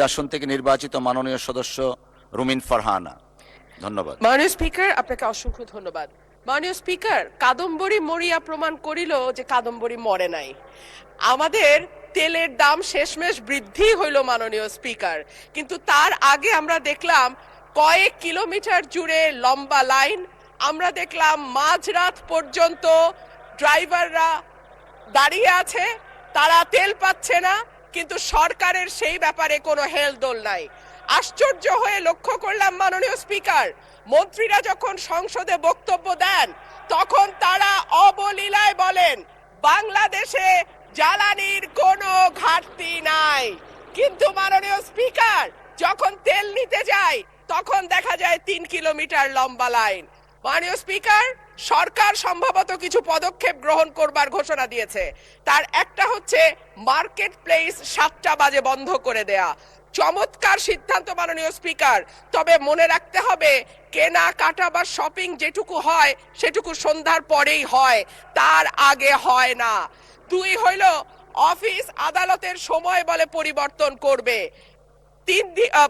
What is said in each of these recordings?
আসন থেকে নির্বাচিত মাননীয় সদস্য রুমিন ফারহানা। ধন্যবাদ। মাননীয় স্পিকার, আপনাকে অসংখ্য ধন্যবাদ। মাননীয় স্পিকার, কাদম্বরী মরিয়া প্রমাণ করিল যে কাদম্বরী মরে নাই। আমাদের তেলের দাম শেষমেশ বৃদ্ধি হইল মাননীয় স্পিকার, কিন্তু তার আগে আমরা দেখলাম কয়েক কিলোমিটার জুড়ে লম্বা লাইন। আমরা দেখলাম মাঝরাত পর্যন্ত ড্রাইভাররা দাঁড়িয়ে আছে, তারা তেল পাচ্ছে না, কিন্তু সরকারের সেই ব্যাপারে কোনো হেলদোল নাই। আশ্চর্য হয়ে লক্ষ্য করলাম মাননীয় স্পিকার, মন্ত্রীরা যখন সংসদে বক্তব্য দেন তখন তারা অবলীলায় বলেন বাংলাদেশে জ্বালানির কোনো ঘাটতি নাই, কিন্তু মাননীয় স্পিকার যখন তেল নিতে যায় তখন দেখা যায় 3 কিলোমিটার লম্বা লাইন। মাননীয় স্পিকার, সরকার সম্ভবত কিছু পদক্ষেপ গ্রহণ করবার ঘোষণা দিয়েছে। তার একটা হচ্ছে মার্কেট প্লেস 7টা বাজে বন্ধ করে দেয়া। চমৎকার সিদ্ধান্ত মাননীয় স্পিকার, তবে মনে রাখতে হবে কেনা কাটা বা শপিং যেটুকু হয় সেটুকু সন্ধ্যার পরেই হয়, তার আগে হয় না। 2 হইল অফিস আদালতের সময় বলে পরিবর্তন করবে।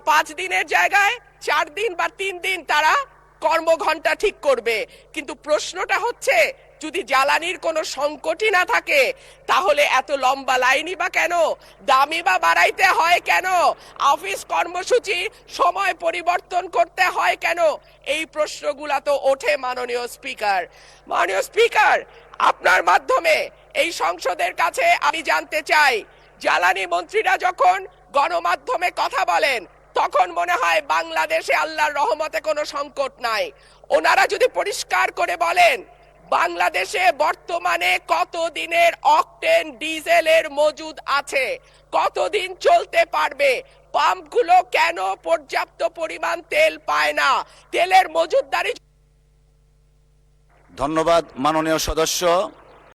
5 দিনের জায়গায় 4 দিন বা 3 দিন তারা কর্মঘণ্টা ঠিক করবে। কিন্তু প্রশ্নটা হচ্ছে যদি জ্বালানির কোনো সংকটই না থাকে তাহলে এত লম্বা লাইনই বা কেন, দামই বা বাড়াইতে হয় কেন, অফিস কর্মসূচি সময় পরিবর্তন করতে হয় কেন? এই প্রশ্নগুলা তো ওঠে মাননীয় স্পিকার। মাননীয় স্পিকার, আপনার মাধ্যমে এই সংসদের কাছে আমি জানতে চাই, জ্বালানি মন্ত্রীরা যখন গণমাধ্যমে কথা বলেন তখন মনে হয় বাংলাদেশে আল্লাহর রহমতে কোনো সংকট নাই। ওনারা যদি পরিষ্কার করে বলেন বাংলাদেশে বর্তমানে কত দিনের অকটেন ডিজেলের মজুদ আছে, কতদিন চলতে পারবে, পাম্পগুলো কেন পর্যাপ্ত পরিমাণ তেল পায় না, তেলের মজুদদারি। ধন্যবাদ মাননীয় সদস্য।